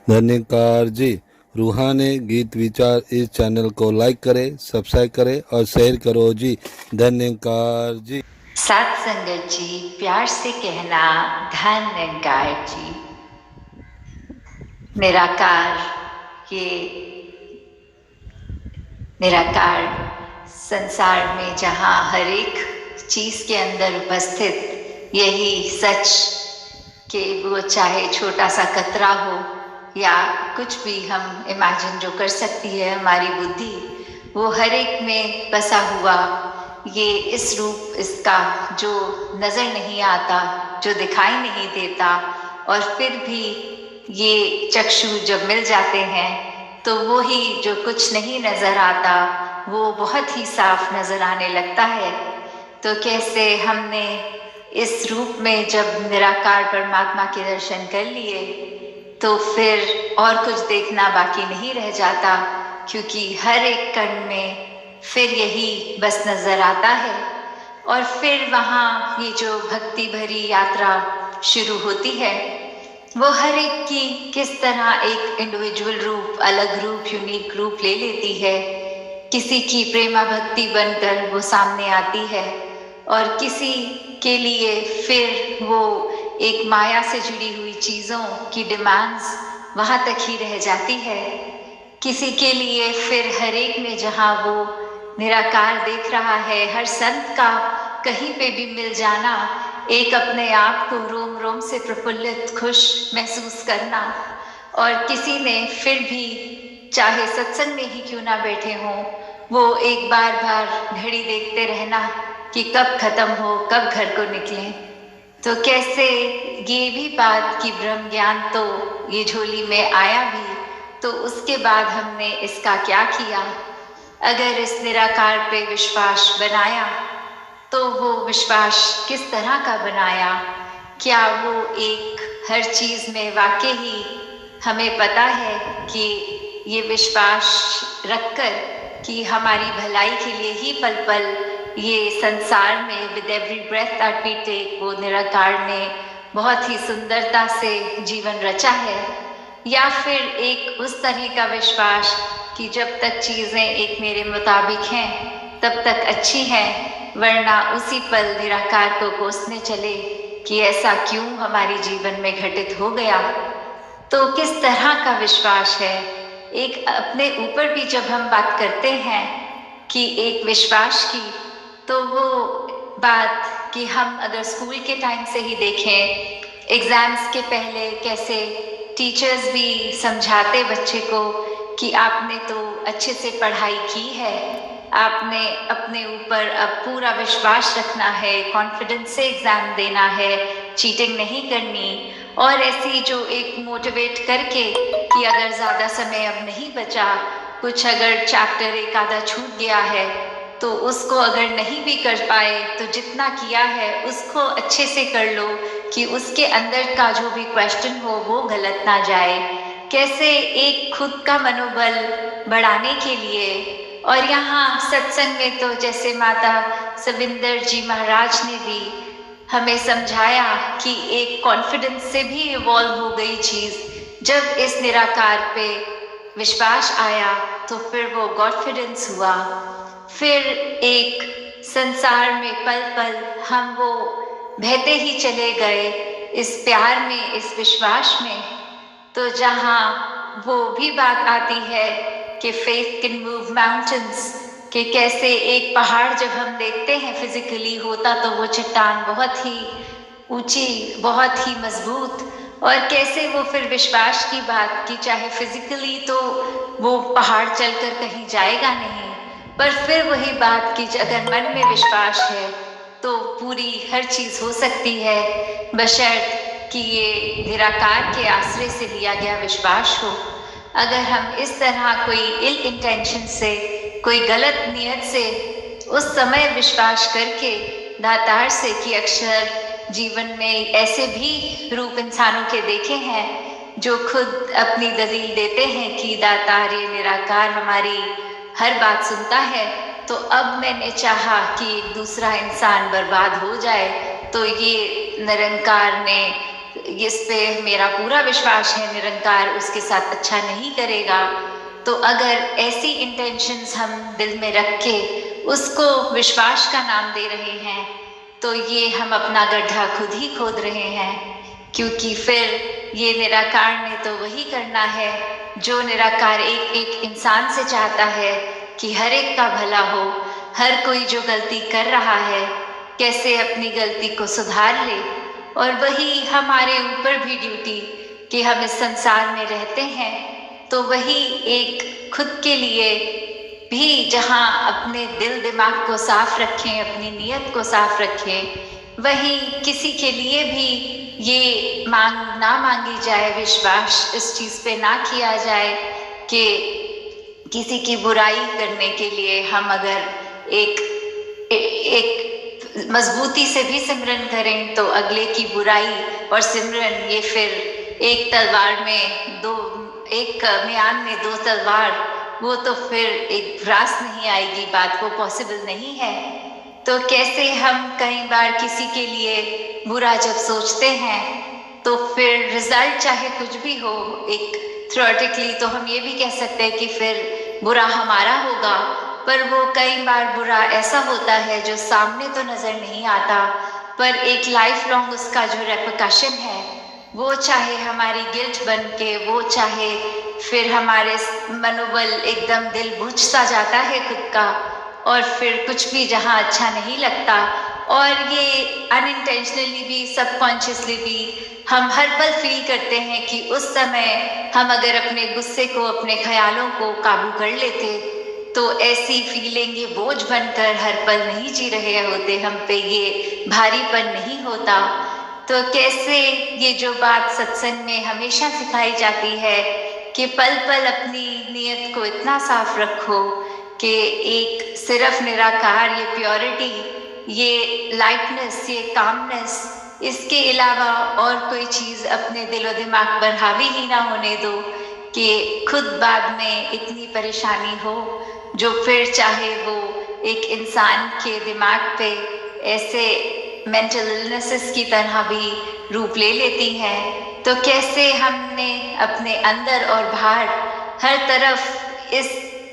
धन्यकार जी। रूहानी गीत विचार इस चैनल को लाइक करें, सब्सक्राइब करें और शेयर करो जी। धन्यकार जी। सात संगत जी, प्यार से कहना धन्यकार जी। निराकार, ये निराकार संसार में जहाँ हर एक चीज के अंदर उपस्थित यही सच कि वो चाहे छोटा सा कतरा हो या कुछ भी हम इमेजिन जो कर सकती है हमारी बुद्धि, वो हर एक में बसा हुआ ये इस रूप इसका जो नजर नहीं आता, जो दिखाई नहीं देता, और फिर भी ये चक्षु जब मिल जाते हैं तो वो ही जो कुछ नहीं नजर आता वो बहुत ही साफ नजर आने लगता है। तो कैसे हमने इस रूप में जब निराकार परमात्मा के दर्शन कर लिए तो फिर और कुछ देखना बाकी नहीं रह जाता, क्योंकि हर एक कण में फिर यही बस नजर आता है। और फिर वहाँ ये जो भक्ति भरी यात्रा शुरू होती है वो हर एक की किस तरह एक इंडिविजुअल रूप, अलग रूप, यूनिक रूप ले लेती है। किसी की प्रेमा भक्ति बनकर वो सामने आती है और किसी के लिए फिर वो एक माया से जुड़ी हुई चीज़ों की डिमांड्स वहाँ तक ही रह जाती है। किसी के लिए फिर हर एक में जहाँ वो निराकार देख रहा है, हर संत का कहीं पे भी मिल जाना, एक अपने आप को रोम रोम से प्रफुल्लित, खुश महसूस करना। और किसी ने फिर भी चाहे सत्संग में ही क्यों ना बैठे हों, वो एक बार घड़ी देखते रहना कि कब खत्म हो, कब घर को निकलें। तो कैसे ये भी बात कि ब्रह्म ज्ञान तो ये झोली में आया भी, तो उसके बाद हमने इसका क्या किया। अगर इस निराकार पे विश्वास बनाया तो वो विश्वास किस तरह का बनाया, क्या वो एक हर चीज में वाकई ही हमें पता है कि ये विश्वास रखकर कि हमारी भलाई के लिए ही पल पल ये संसार में with every breath that we take वो निराकार ने बहुत ही सुंदरता से जीवन रचा है। या फिर एक उस तरह का विश्वास कि जब तक चीजें एक मेरे मुताबिक हैं तब तक अच्छी हैं, वरना उसी पल निराकार को कोसने चले कि ऐसा क्यों हमारे जीवन में घटित हो गया। तो किस तरह का विश्वास है। एक अपने ऊपर भी जब हम बात करते हैं कि एक विश्वास की, तो वो बात कि हम अगर स्कूल के टाइम से ही देखें, एग्जाम्स के पहले कैसे टीचर्स भी समझाते बच्चे को कि आपने तो अच्छे से पढ़ाई की है, आपने अपने ऊपर अब पूरा विश्वास रखना है, कॉन्फिडेंस से एग्जाम देना है, चीटिंग नहीं करनी। और ऐसी जो एक मोटिवेट करके कि अगर ज़्यादा समय अब नहीं बचा, कुछ अगर चैप्टर एक आधा छूट गया है तो उसको अगर नहीं भी कर पाए तो जितना किया है उसको अच्छे से कर लो कि उसके अंदर का जो भी क्वेश्चन हो वो गलत ना जाए। कैसे एक खुद का मनोबल बढ़ाने के लिए। और यहाँ सत्संग में तो जैसे माता सविंदर जी महाराज ने भी हमें समझाया कि एक कॉन्फिडेंस से भी इवॉल्व हो गई चीज। जब इस निराकार पे विश्वास आया तो फिर वो कॉन्फिडेंस हुआ। फिर एक संसार में पल पल हम वो बहते ही चले गए इस प्यार में, इस विश्वास में। तो जहाँ वो भी बात आती है कि फेथ कैन मूव माउंटेन्स, कि कैसे एक पहाड़ जब हम देखते हैं फिजिकली होता तो वो चट्टान बहुत ही ऊंची, बहुत ही मजबूत, और कैसे वो फिर विश्वास की बात की चाहे फिजिकली तो वो पहाड़ चलकर कहीं जाएगा नहीं, पर फिर वही बात कि अगर मन में विश्वास है तो पूरी हर चीज हो सकती है, बशर्त कि ये निराकार के आश्रय से लिया गया विश्वास हो। अगर हम इस तरह कोई इल इंटेंशन से, कोई गलत नियत से उस समय विश्वास करके दातार से कि अक्षर जीवन में ऐसे भी रूप इंसानों के देखे हैं जो खुद अपनी दलील देते हैं कि दातार ये निराकार हमारी हर बात सुनता है, तो अब मैंने चाहा कि एक दूसरा इंसान बर्बाद हो जाए तो ये निरंकार ने इस पे मेरा पूरा विश्वास है निरंकार उसके साथ अच्छा नहीं करेगा। तो अगर ऐसी इंटेंशंस हम दिल में रख के उसको विश्वास का नाम दे रहे हैं तो ये हम अपना गड्ढा खुद ही खोद रहे हैं, क्योंकि फिर ये निराकार ने तो वही करना है जो निराकार एक एक इंसान से चाहता है कि हर एक का भला हो। हर कोई जो गलती कर रहा है कैसे अपनी गलती को सुधार ले, और वही हमारे ऊपर भी ड्यूटी कि हम इस संसार में रहते हैं तो वही एक खुद के लिए भी जहाँ अपने दिल दिमाग को साफ रखें, अपनी नीयत को साफ रखें, वहीं किसी के लिए भी ये मांग ना मांगी जाए, विश्वास इस चीज़ पे ना किया जाए कि किसी की बुराई करने के लिए हम अगर एक मजबूती से भी सिमरन करें तो अगले की बुराई और सिमरन ये फिर एक तलवार में दो, एक म्यान में दो तलवार, वो तो फिर एक रास नहीं आएगी, बात वो पॉसिबल नहीं है। तो कैसे हम कई बार किसी के लिए बुरा जब सोचते हैं तो फिर रिजल्ट चाहे कुछ भी हो, एक थ्योरेटिकली तो हम ये भी कह सकते हैं कि फिर बुरा हमारा होगा, पर वो कई बार बुरा ऐसा होता है जो सामने तो नज़र नहीं आता, पर एक लाइफ लॉन्ग उसका जो रेपरकशन है वो चाहे हमारी गिल्ट बन के, वो चाहे फिर हमारे मनोबल एकदम दिल बुझ सा जाता है खुद का, और फिर कुछ भी जहाँ अच्छा नहीं लगता, और ये अनइंटेंशनली भी सबकॉन्शियसली भी हम हर पल फील करते हैं कि उस समय हम अगर अपने गुस्से को, अपने ख्यालों को काबू कर लेते तो ऐसी फीलिंग ये बोझ बनकर हर पल नहीं जी रहे होते, हम पे ये भारीपन नहीं होता। तो कैसे ये जो बात सत्संग में हमेशा सिखाई जाती है कि पल पल अपनी नीयत को इतना साफ रखो कि एक सिर्फ निराकार, ये प्योरिटी, ये लाइटनेस, ये कामनेस, इसके अलावा और कोई चीज़ अपने दिलो दिमाग पर हावी ही ना होने दो कि खुद बाद में इतनी परेशानी हो जो फिर चाहे वो एक इंसान के दिमाग पे ऐसे मेंटल इलनेसेस की तरह भी रूप ले लेती हैं। तो कैसे हमने अपने अंदर और बाहर हर तरफ इस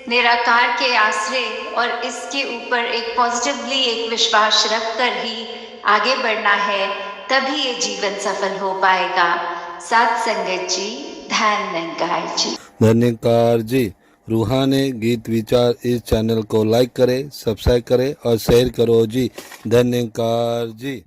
निराकार के आश्रय और इसके ऊपर एक पॉजिटिवली एक विश्वास रख कर ही आगे बढ़ना है, तभी ये जीवन सफल हो पाएगा। साथ संगत जी, ध्यान निरंकार जी। धन्यकार जी। रूहानी गीत विचार इस चैनल को लाइक करें, सब्सक्राइब करें और शेयर करो जी। धन्यकार जी।